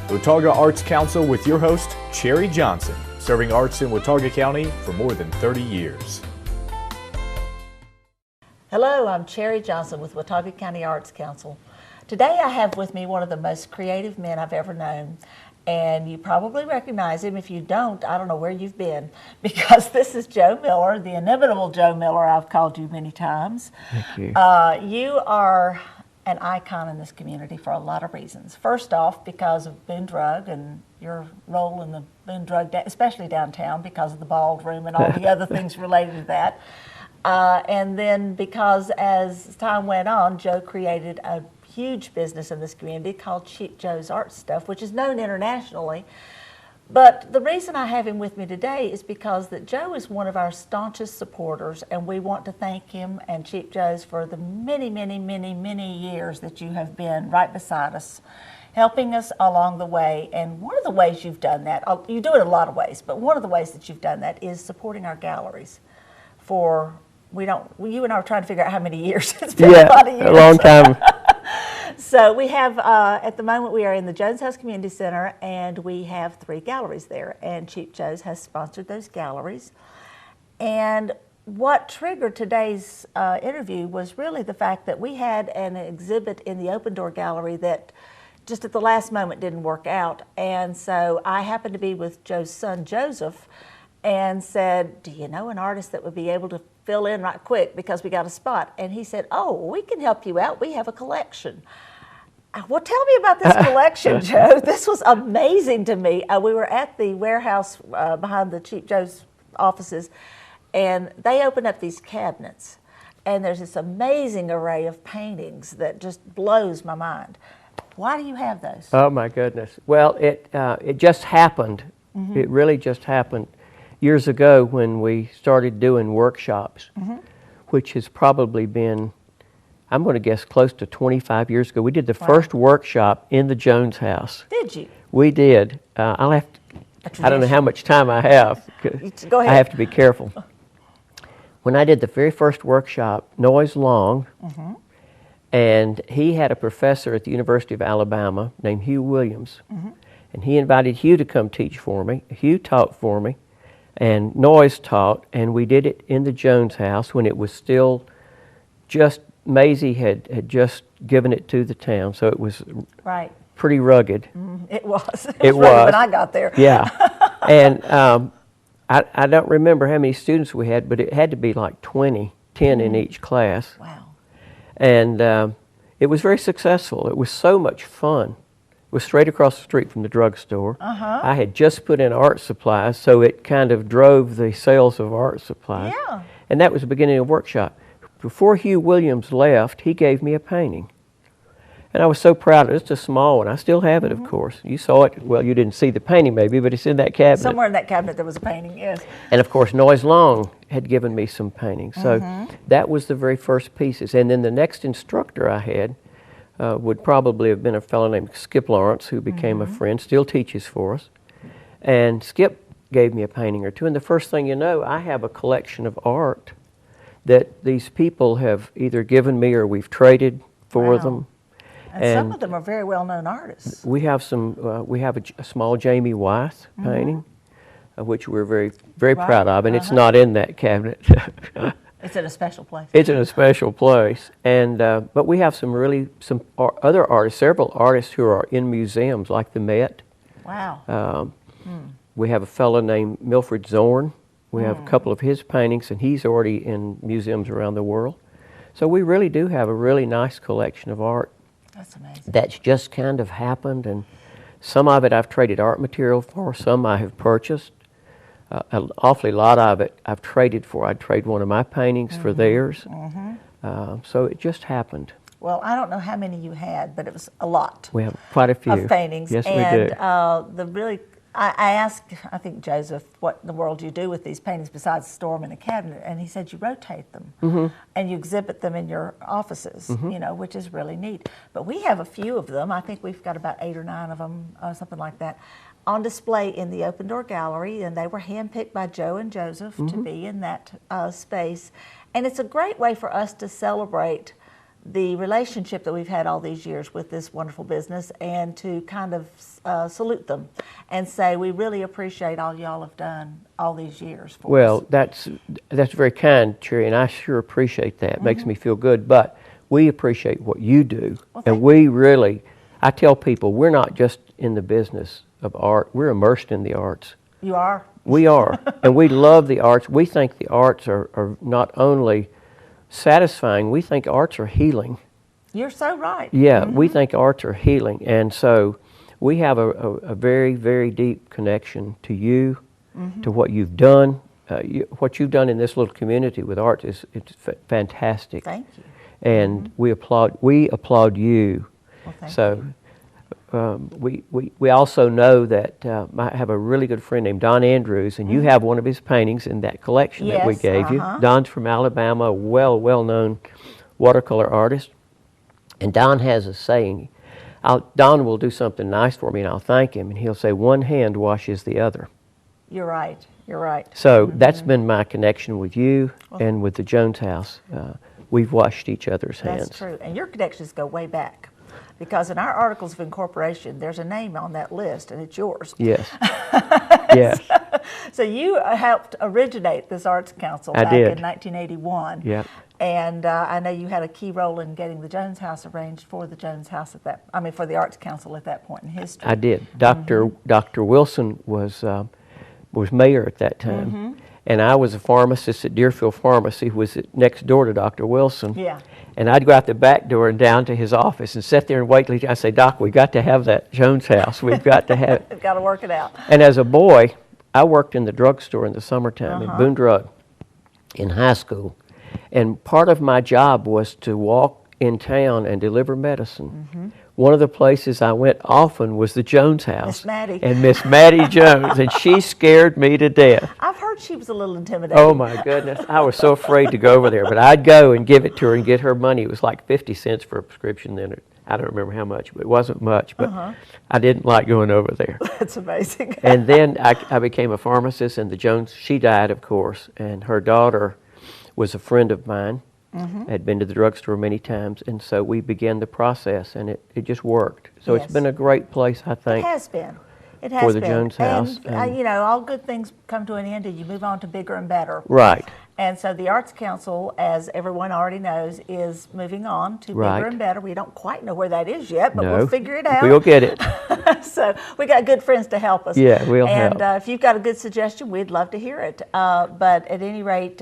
The Watauga Arts Council with your host, Cherry Johnson, serving arts in Watauga County for more than 30 years. Hello, I'm Cherry Johnson with Watauga County Arts Council. Today I have with me one of the most creative men I've ever known, and you probably recognize him. If you don't, I don't know where you've been, because this is Joe Miller, the inimitable Joe Miller. I've called you many times. Thank you. You are an icon in this community for a lot of reasons. First off, because of Boone Drug and your role in the Boone Drug, especially downtown, because of the ballroom and all the other things related to that. And then because as time went on, Joe created a huge business in this community called Cheap Joe's Art Stuff, which is known internationally. But the reason I have him with me today is because that Joe is one of our staunchest supporters, and we want to thank him and Cheap Joe's for the many, many, many, many years that you have been right beside us, helping us along the way. And one of the ways you've done that, you do it a lot of ways, but one of the ways that you've done that is supporting our galleries for, you and I were trying to figure out how many years. It's been a lot of years. A long time. So we have, at the moment, we are in the Jones House Community Center, and we have 3 galleries there, and Cheap Joe's has sponsored those galleries. And what triggered today's interview was really the fact that we had an exhibit in the Open Door Gallery that just at the last moment didn't work out. And so I happened to be with Joe's son, Joseph, and said, do you know an artist that would be able to fill in right quick because we got a spot? And he said, oh, we can help you out. We have a collection. Well, tell me about this collection, Joe. This was amazing to me. We were at the warehouse behind the Cheap Joe's offices, and they opened up these cabinets, and there's this amazing array of paintings that just blows my mind. Why do you have those? Oh my goodness. Well, it just happened. Mm-hmm. It really just happened years ago when we started doing workshops, Mm-hmm. which has probably been, I'm going to guess, close to 25 years ago. We did the Wow. first workshop in the Jones House. Did you? We did. I'll have to, I don't know how much time I have. Go ahead. I have to be careful. When I did the very first workshop, Noyes Long, Mm-hmm. and he had a professor at the University of Alabama named Hugh Williams, Mm-hmm. and he invited Hugh to come teach for me. Hugh taught for me, and Noyes taught, and we did it in the Jones House when it was still just, Maisie had just given it to the town, so it was Right. pretty rugged. It was. It rugged was. when I got there. Yeah. And I don't remember how many students we had, but it had to be like 10 in each class. Wow. And it was very successful. It was so much fun. It was straight across the street from the drugstore. Uh-huh. I had just put in art supplies, so it kind of drove the sales of art supplies. Yeah. And that was the beginning of the workshop. Before Hugh Williams left, he gave me a painting. And I was so proud of it. It's a small one. I still have it, of course. You saw it. Well, you didn't see the painting maybe, but it's in that cabinet. Somewhere in that cabinet there was a painting, yes. And of course, Noyes Long had given me some paintings. So that was the very first pieces. And then the next instructor I had would probably have been a fellow named Skip Lawrence, who became a friend, still teaches for us. And Skip gave me a painting or two. And the first thing you know, I have a collection of art that these people have either given me or we've traded for Wow. them. And some of them are very well-known artists. We have some. We have a small Jamie Wyeth painting, which we're very, very Right. proud of, and it's not in that cabinet. It's in a special place. It's in a special place, and but we have some other artists, several artists who are in museums like the Met. Wow. We have a fellow named Milfred Zorn. We have a couple of his paintings, and he's already in museums around the world. So we really do have a really nice collection of art. That's amazing. That's just kind of happened, and some of it I've traded art material for, some I have purchased. An awfully lot of it I've traded for. I'd trade one of my paintings for theirs. So it just happened. Well, I don't know how many you had, but it was a lot We have quite a few. of paintings. Yes, and, we do. The really, I asked, I think, Joseph, what in the world do you do with these paintings besides store them in a cabinet? And he said you rotate them and you exhibit them in your offices, you know, which is really neat. But we have a few of them. I think we've got about 8 or 9 of them, something like that, on display in the Open Door Gallery, and they were handpicked by Joe and Joseph to be in that space. And it's a great way for us to celebrate the relationship that we've had all these years with this wonderful business, and to kind of salute them and say we really appreciate all y'all have done all these years for us. Well, that's very kind, Cherry, and I sure appreciate that. It makes me feel good. But we appreciate what you do, and we really, I tell people, we're not just in the business of art, we're immersed in the arts. You are? We are, and we love the arts. We think the arts are not only satisfying, we think arts are healing. You're so right. Yeah, we think arts are healing, and so we have a very, very deep connection to you, to what you've done. What you've done in this little community with arts it's fantastic. Thank you. And we applaud you. Well, thank So we also know that I have a really good friend named Don Andrews, and you have one of his paintings in that collection that we Yes, gave you. Don's from Alabama, a well-known watercolor artist. And Don has a saying. Don will do something nice for me, and I'll thank him, and he'll say, "One hand washes the other." You're right. You're right. So that's been my connection with you and with the Jones House. We've washed each other's hands. That's true. And your connections go way back, because in our articles of incorporation, there's a name on that list, and it's yours. Yes. Yes. So you helped originate this Arts Council I back did. in 1981. Yeah. And I know you had a key role in getting the Jones House arranged for the Jones House for the Arts Council at that point in history. I did. Dr. Wilson was mayor at that time, and I was a pharmacist at Deerfield Pharmacy, who was next door to Dr. Wilson. Yeah. And I'd go out the back door and down to his office and sit there and wait. I say, "Doc, we got to have that Jones House. We've got to have it." We've got to work it out. And as a boy, I worked in the drugstore in the summertime at Boone Drug in high school. And part of my job was to walk in town and deliver medicine. One of the places I went often was the Jones House. Miss Maddie. And Miss Maddie Jones, and she scared me to death. I've heard she was a little intimidating. Oh my goodness, I was so afraid to go over there. But I'd go and give it to her and get her money. It was like 50 cents for a prescription then. I don't remember how much, but it wasn't much. But I didn't like going over there. That's amazing. And then I became a pharmacist, and the Jones, she died, of course, and her daughter was a friend of mine, had been to the drugstore many times, and so we began the process, and it just worked. So Yes. it's been a great place, I It think. has been. It has For the been. Jones House, And, you know, all good things come to an end, and you move on to bigger and better. Right. And so the Arts Council, as everyone already knows, is moving on to Right. bigger and better. We don't quite know where that is yet, but No. we'll figure it out. We'll get it. So we got good friends to help us. Yeah, we'll And help. if you've got a good suggestion, we'd love to hear it. But at any rate,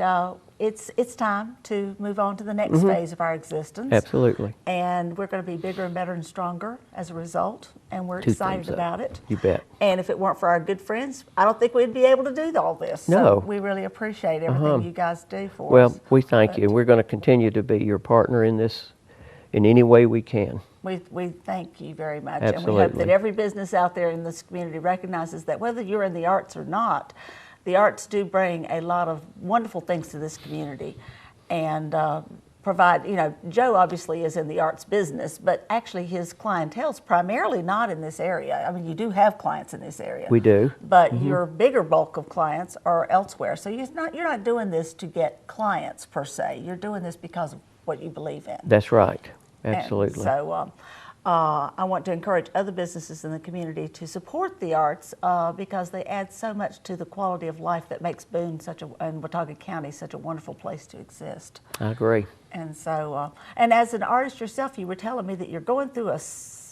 it's time to move on to the next phase of our existence. Absolutely. And we're going to be bigger and better and stronger as a result, and we're Two excited thumbs up. about it. You bet. And if it weren't for our good friends, I don't think we'd be able to do all this. No. So we really appreciate everything you guys do for us. Well, we thank you. We're going to continue to be your partner in this in any way we can. We thank you very much. And we hope Absolutely. that every business out there in this community recognizes that whether you're in the arts or not, the arts do bring a lot of wonderful things to this community and provide, you know, Joe obviously is in the arts business, but actually his clientele's primarily not in this area. I mean, you do have clients in this area. We do. But your bigger bulk of clients are elsewhere. So you're not doing this to get clients per se. You're doing this because of what you believe in. That's right. And Absolutely. so I want to encourage other businesses in the community to support the arts because they add so much to the quality of life that makes Boone and Watauga County such a wonderful place to exist. I agree. And so, and as an artist yourself, you were telling me that you're going through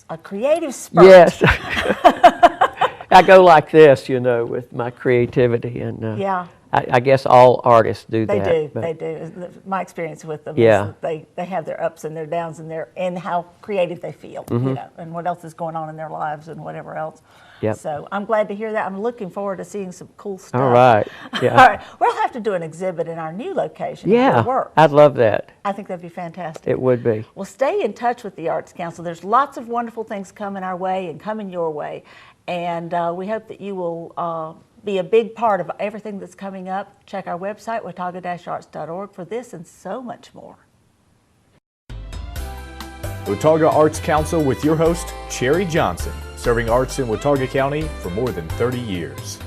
a creative spurt. Yes. I go like this, you know, with my creativity, and Yeah. I guess all artists do They that. do. but- They do. My experience with them Yeah. is that they have their ups and their downs and how creative they feel, you know, and what else is going on in their lives and whatever else. Yep. So I'm glad to hear that. I'm looking forward to seeing some cool stuff. All right. Yeah. All right. We'll have to do an exhibit in our new location. of your Yeah, work. I'd love that. I think that'd be fantastic. It would be. Well, stay in touch with the Arts Council. There's lots of wonderful things coming our way and coming your way. And we hope that you will be a big part of everything that's coming up. Check our website, watauga-arts.org, for this and so much more. Watauga Arts Council with your host, Cherry Johnson, serving arts in Watauga County for more than 30 years.